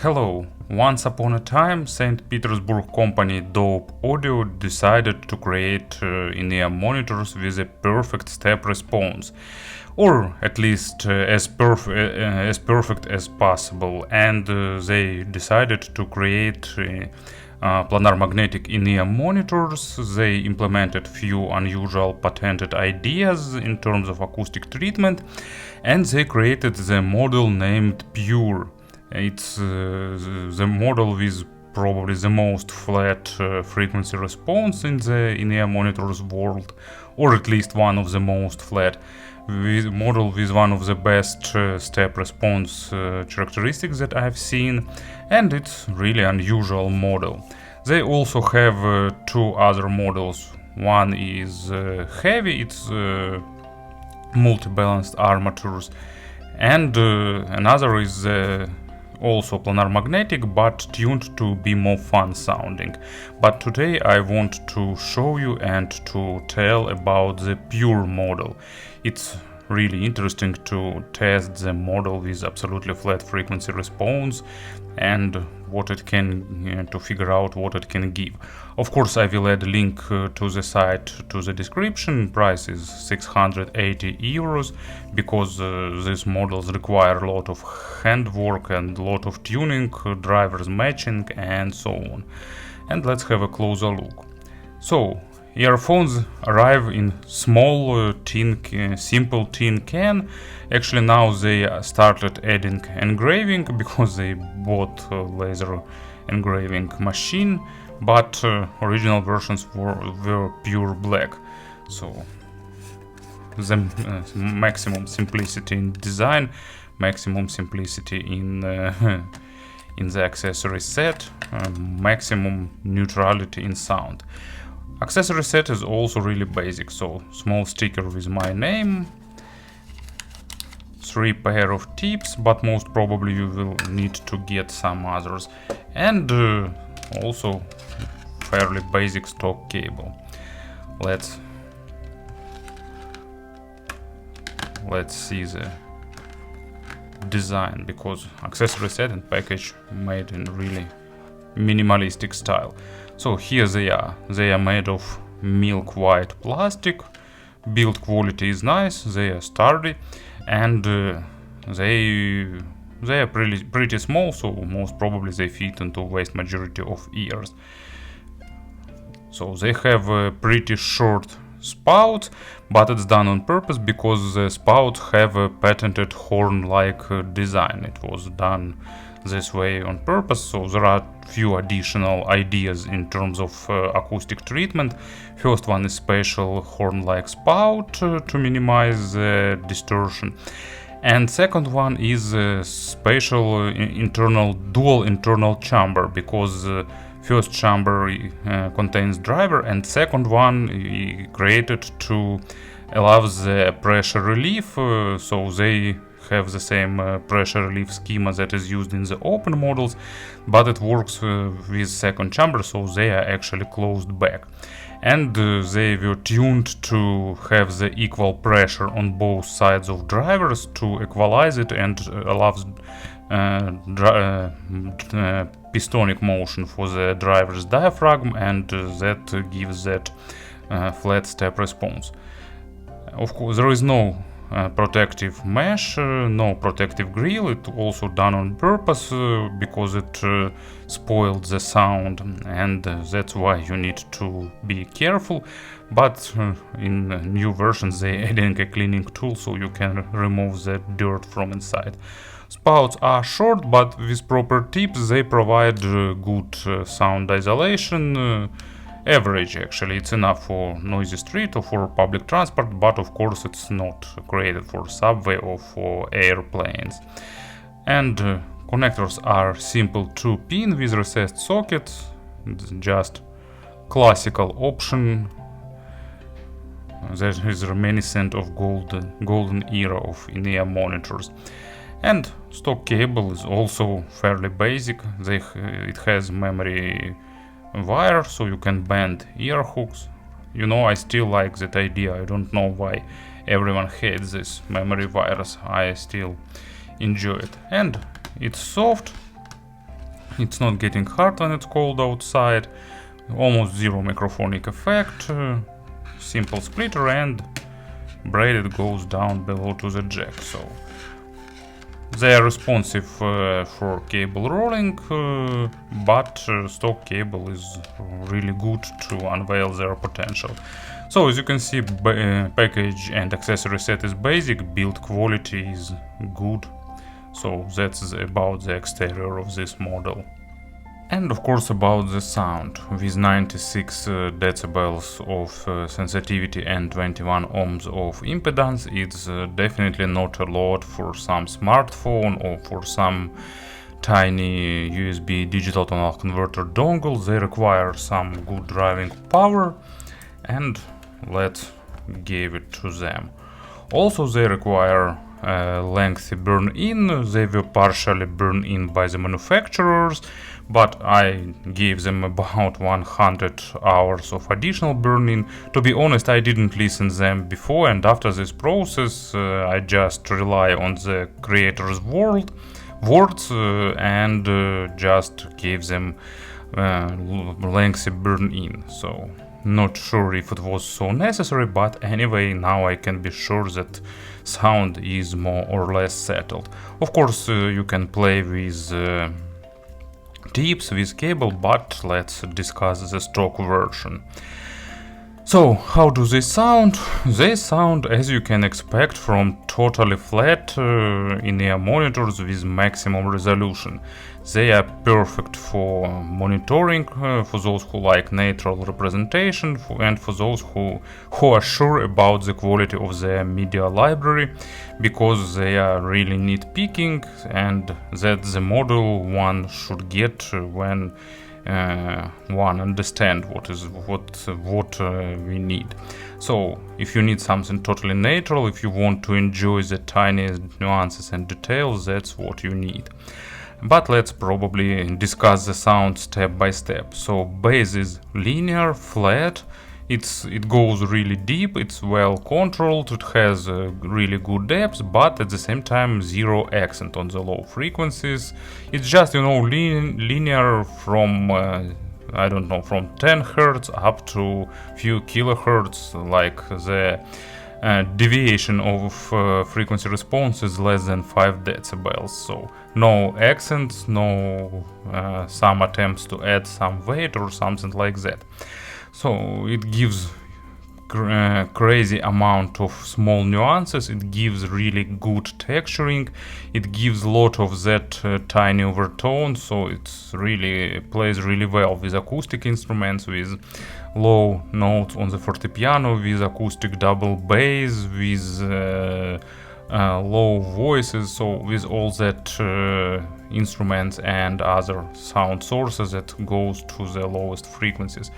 Hello, once upon a time Saint Petersburg company Dope Audio decided to create in-ear monitors with a perfect step response, or at least as perfect as possible, and they decided to create planar magnetic in-ear monitors. They implemented few unusual patented ideas in terms of acoustic treatment, and they created the model named Pure. It's the model with probably the most flat frequency response in the in-ear monitors world, or at least one of the most flat. Model with one of the best step response characteristics that I've seen, and it's really unusual model. They also have two other models. One is heavy, it's multi-balanced armatures, and another is also planar magnetic but tuned to be more fun sounding. But today I want to show you and to tell about the pure model. It's really interesting to test the model with absolutely flat frequency response and what it can, to figure out what it can give. Of course, I will add a link to the site to the description. Price is 680 euros because these models require a lot of handwork and a lot of tuning, drivers matching and so on. And let's have a closer look. So, earphones arrive in small simple tin can. Actually now they started adding engraving because they bought a laser engraving machine, but original versions were pure black. So the maximum simplicity in design, maximum simplicity in the accessory set, maximum neutrality in sound. Accessory set is also really basic, so small sticker with my name, 3 pair of tips, but most probably you will need to get some others, and also fairly basic stock cable. Let's see the design, because accessory set and package made in really minimalistic style. So here they are. They are made of milk white plastic. Build quality is nice. They are sturdy, and they are pretty small. So most probably they fit into vast majority of ears. So they have a pretty short spout, but it's done on purpose because the spouts have a patented horn-like design. It was done this way on purpose, so there are few additional ideas in terms of acoustic treatment. First one is special horn-like spout to minimize distortion, and second one is special dual internal chamber, because first chamber contains driver, and second one created to allow the pressure relief, so they have the same pressure relief schema that is used in the open models, but it works with second chamber, so they are actually closed back. And they were tuned to have the equal pressure on both sides of drivers to equalize it and allows pistonic motion for the driver's diaphragm, and that gives that flat step response. Of course, there is no protective mesh, no protective grill. It also done on purpose because it spoiled the sound, and that's why you need to be careful. But in new versions they adding a cleaning tool so you can remove the dirt from inside. Spouts are short, but with proper tips they provide good sound isolation. Average, actually, it's enough for noisy street or for public transport, but of course it's not created for subway or for airplanes. And connectors are simple 2-pin with recessed sockets, just classical option that is reminiscent of golden era of in-ear monitors. And stock cable is also fairly basic. It has memory wire, so you can bend ear hooks. You know, I still like that idea. I don't know why everyone hates this memory wires. I still enjoy it. And it's soft, It's not getting hard when it's cold outside. Almost zero microphonic effect. Simple splitter, and braided goes down below to the jack. So they are responsive for cable rolling, but stock cable is really good to unveil their potential. So as you can see, package and accessory set is basic, build quality is good. So that's about the exterior of this model. And of course about the sound. With 96 decibels of sensitivity and 21 ohms of impedance, it's definitely not a lot for some smartphone or for some tiny USB digital tonal converter dongle. They require some good driving power, and let's give it to them. Also they require lengthy burn-in. They were partially burned in by the manufacturers, but I gave them about 100 hours of additional burn-in. To be honest, I didn't listen them before, and after this process I just rely on the creator's words and just gave them lengthy burn-in. So not sure if it was so necessary, but anyway, now I can be sure that sound is more or less settled. Of course, you can play with tips, with cable, but let's discuss the stock version. So, how do they sound? They sound as you can expect from totally flat in-ear monitors with maximum resolution. They are perfect for monitoring, for those who like natural representation, and for those who are sure about the quality of their media library, because they are really nitpicking, and that's the model one should get when one understand what we need. So if you need something totally natural, if you want to enjoy the tiniest nuances and details, that's what you need. But let's probably discuss the sound step by step. So bass is linear, flat, it goes really deep, it's well controlled, it has really good depth, but at the same time zero accent on the low frequencies. It's just, you know, linear from I don't know, from 10 Hz up to few kilohertz, like the deviation of frequency response is less than 5 decibels. So no accents, no some attempts to add some weight or something like that. So it gives crazy amount of small nuances, it gives really good texturing, it gives a lot of that tiny overtone, so it's really plays really well with acoustic instruments, with low notes on the fortepiano, with acoustic double bass, with low voices, so with all that instruments and other sound sources that goes to the lowest frequencies.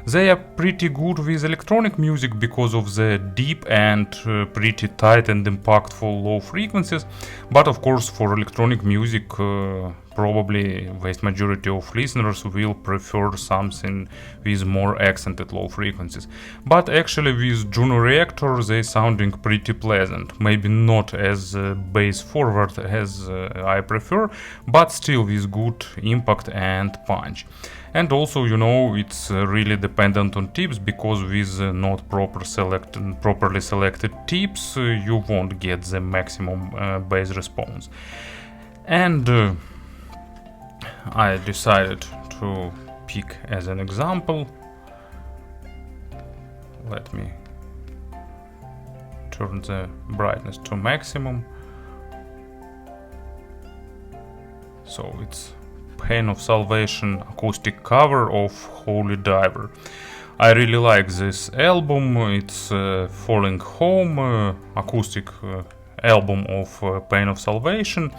They are pretty good with electronic music because of the deep and pretty tight and impactful low frequencies, but of course for electronic music probably vast majority of listeners will prefer something with more accented low frequencies. But actually with Juno Reactor they sounding pretty pleasant, maybe not as bass forward as I prefer, but still with good impact and punch. And also, you know, it's really dependent on tips, because with not properly selected tips you won't get the maximum bass response. And I decided to pick as an example. Let me turn the brightness to maximum. So it's Pain of Salvation acoustic cover of Holy Diver. I really like this album. It's Falling Home acoustic album of Pain of Salvation,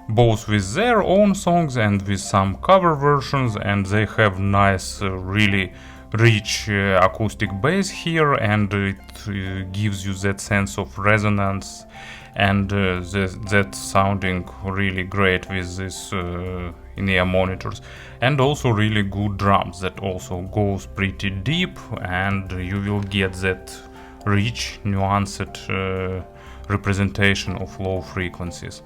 both with their own songs and with some cover versions, and they have nice really rich acoustic bass here, and it gives you that sense of resonance, and that sounding really great with this in-ear monitors. And also really good drums that also goes pretty deep, and you will get that rich nuanced representation of low frequencies.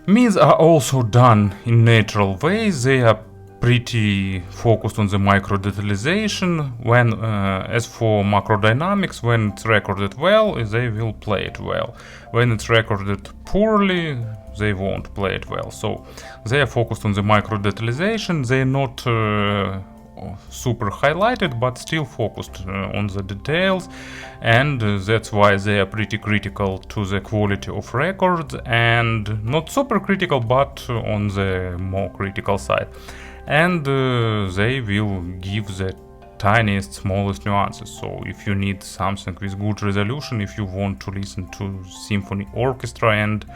Mids are also done in natural ways. They are pretty focused on the micro detalization. When, as for macro dynamics, when it's recorded well, they will play it well. When it's recorded poorly, they won't play it well. So they are focused on the micro detalization. They're not super highlighted, but still focused on the details, and that's why they are pretty critical to the quality of records, and not super critical, but on the more critical side. And they will give the tiniest, smallest nuances. So if you need something with good resolution, if you want to listen to symphony orchestra and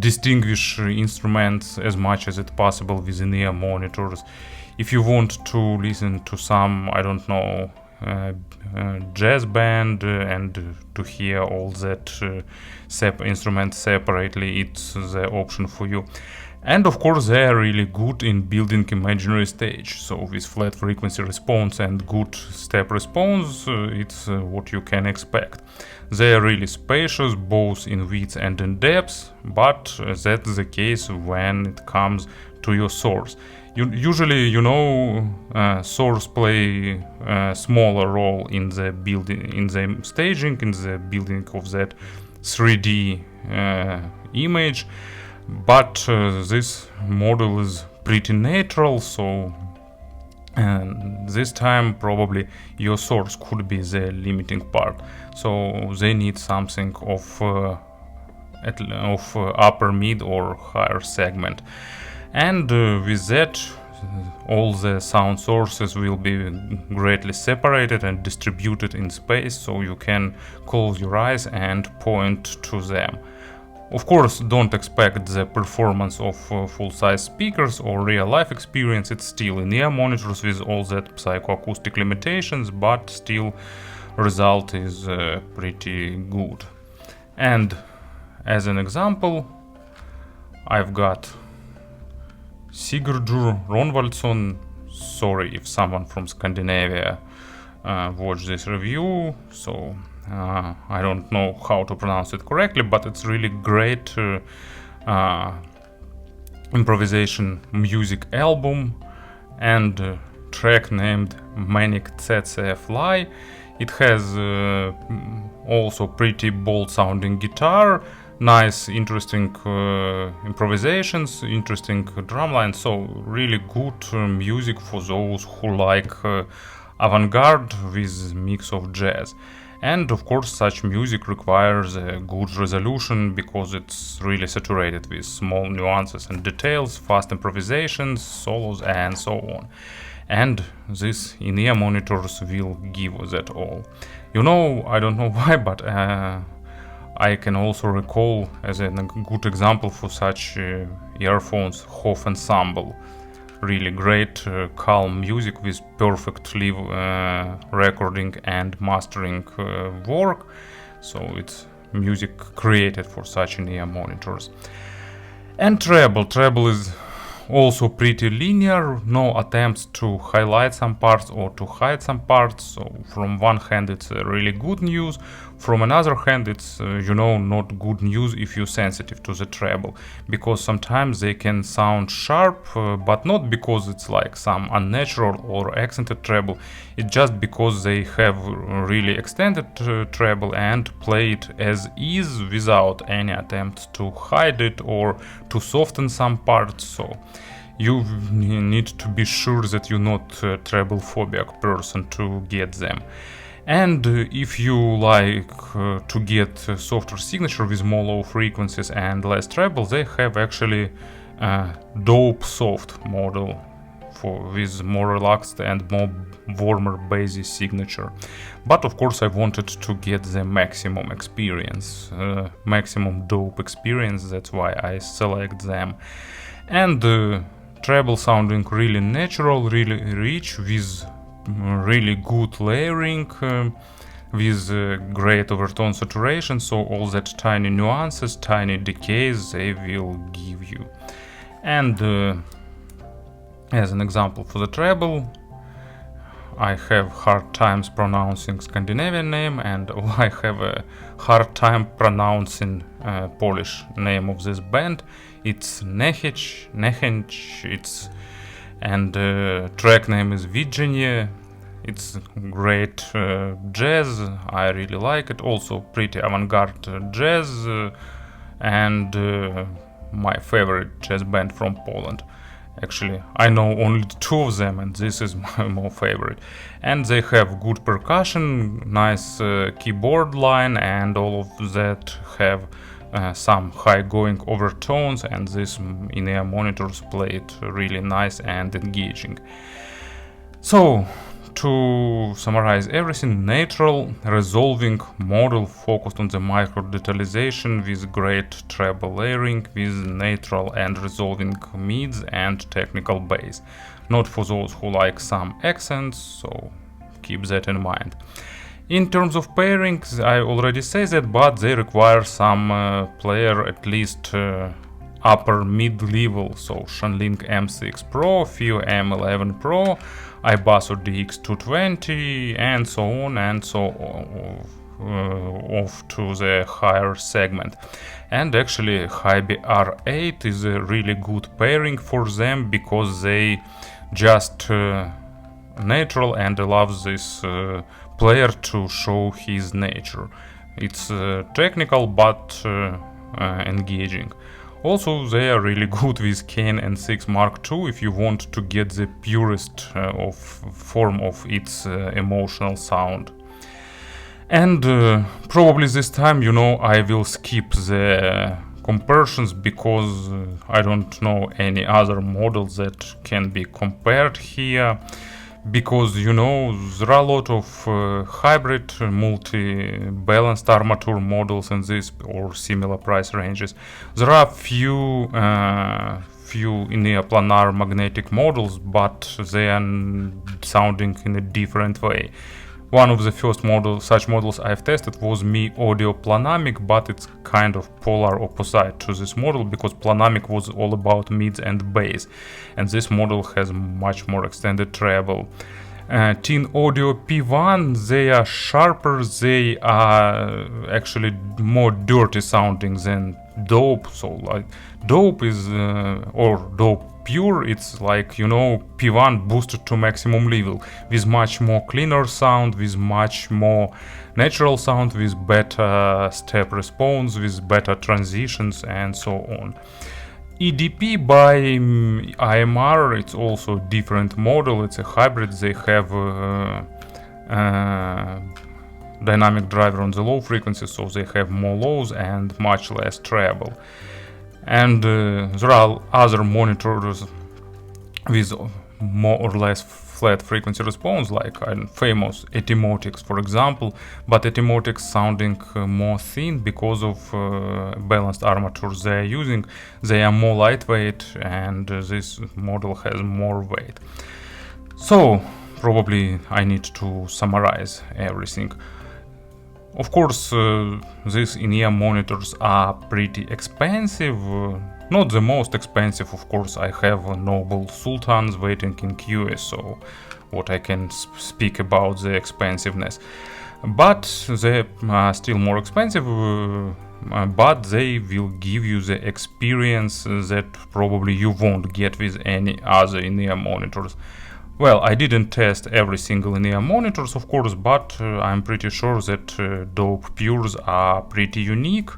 distinguish instruments as much as it's possible with in-ear monitors, if you want to listen to some, I don't know, jazz band and to hear all that instruments separately, it's the option for you. And of course they are really good in building imaginary stage, so with flat frequency response and good step response, it's what you can expect. They are really spacious, both in width and in depth, but that's the case when it comes to your source. Usually, you know, source play a smaller role in the building, in the staging, in the building of that 3D image. But this model is pretty natural, so this time probably your source could be the limiting part. So they need something of upper mid or higher segment. And with that, all the sound sources will be greatly separated and distributed in space, so you can close your eyes and point to them. Of course, don't expect the performance of full-size speakers or real-life experience. It's still in-ear monitors with all that psychoacoustic limitations, but still result is pretty good. And as an example, I've got Sigurður Rögnvaldsson. Sorry if someone from Scandinavia watched this review, so I don't know how to pronounce it correctly, but it's really great improvisation music album, and track named Manic Tsetse Fly. It has also pretty bold sounding guitar, nice interesting improvisations, interesting drumline, so really good music for those who like avant-garde with mix of jazz. And of course such music requires a good resolution because it's really saturated with small nuances and details, fast improvisations, solos and so on. And these in-ear monitors will give that all. You know, I don't know why, but I can also recall as a good example for such earphones Hof Ensemble. Really great calm music with perfectly recording and mastering work, so it's music created for such in-ear monitors. And treble is also pretty linear, no attempts to highlight some parts or to hide some parts. So from one hand it's really good news, from another hand it's you know, not good news if you're sensitive to the treble, because sometimes they can sound sharp, but not because it's like some unnatural or accented treble. It's just because they have really extended treble and play it as is without any attempt to hide it or to soften some parts. So you need to be sure that you're not a treble phobic person to get them. And if you like to get a softer signature with more low frequencies and less treble, they have actually a dope soft model with more relaxed and more warmer bassy signature. But of course I wanted to get the maximum experience, maximum dope experience, that's why I select them. And treble sounding really natural, really rich, with really good layering, with great overtone saturation, so all that tiny nuances, tiny decays they will give you. And as an example for the treble, I have hard times pronouncing Scandinavian name, and I have a hard time pronouncing Polish name of this band. It's Niechęć, and track name is Widzenie. It's great jazz, I really like it, also pretty avant-garde jazz, and my favorite jazz band from Poland. Actually, I know only two of them, and this is my more favorite. And they have good percussion, nice keyboard line, and all of that have some high going overtones, and these in-ear monitors play it really nice and engaging. So, to summarize everything, natural, resolving model focused on the micro detalization with great treble layering, with natural and resolving mids and technical bass. Not for those who like some accents, so keep that in mind. In terms of pairings, I already said that, but they require some player at least upper mid-level, so Shanling M6 Pro, FIO M11 Pro, iBasso DX220, and so on and so off to the higher segment. And actually Hybe R8 is a really good pairing for them, because they just natural and allows this player to show his nature. It's technical but engaging. Also, they are really good with Kane N6 Mark II if you want to get the purest form of its emotional sound. And probably this time, I will skip the comparisons, because I don't know any other models that can be compared here. Because there are a lot of hybrid multi-balanced armature models in this or similar price ranges. There are few in-ear planar magnetic models, but they are sounding in a different way. One of the first such models I've tested was Mi Audio Planamic, but it's kind of polar opposite to this model, because Planamic was all about mids and bass, and this model has much more extended treble. Teen Audio P1, they are sharper, they are actually more dirty sounding than Dope. So like Dope is, or Dope Pure, it's like, P1 boosted to maximum level, with much more cleaner sound, with much more natural sound, with better step response, with better transitions, and so on. EDP by IMR, it's also a different model, it's a hybrid. They have dynamic driver on the low frequency, so they have more lows and much less treble. And there are other monitors with more or less flat frequency response, like famous Etymotics, for example, but Etymotics sounding more thin because of balanced armatures they are using. They are more lightweight, and this model has more weight. So probably I need to summarize everything. Of course, these in-ear monitors are pretty expensive. Not the most expensive, of course. I have Noble Sultans waiting in QS, so what I can speak about the expensiveness. But they are still more expensive, but they will give you the experience that probably you won't get with any other in-ear monitors. Well, I didn't test every single in-ear monitors, of course, but I'm pretty sure that Dope Pures are pretty unique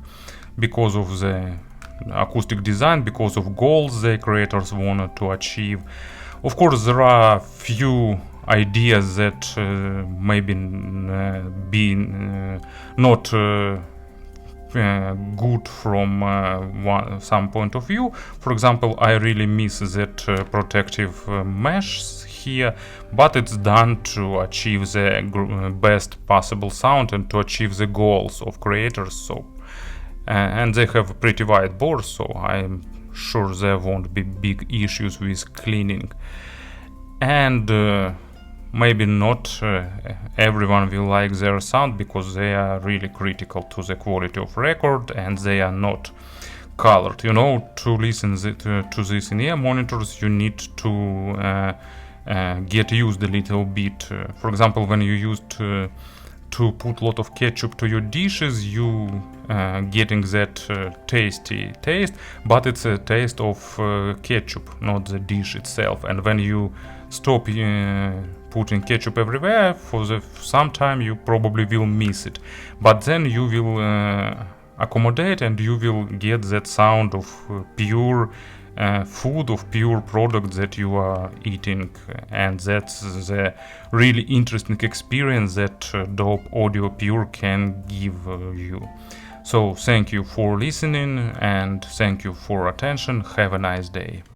because of the acoustic design, because of goals the creators wanted to achieve. Of course, there are few ideas that maybe be not good from some point of view. For example, I really miss that protective mesh here, but it's done to achieve the best possible sound and to achieve the goals of creators. So and they have a pretty wide board, so I'm sure there won't be big issues with cleaning. And maybe not everyone will like their sound, because they are really critical to the quality of record, and they are not colored. To listen to these in-ear monitors, you need to get used a little bit. For example, when you used to put a lot of ketchup to your dishes, you getting that tasty taste, but it's a taste of ketchup, not the dish itself. And when you stop putting ketchup everywhere for some time, you probably will miss it, but then you will accommodate and you will get that sound of pure food, of pure product that you are eating, and that's the really interesting experience that Dope Audio Pure can give you. So thank you for listening and thank you for attention. Have a nice day.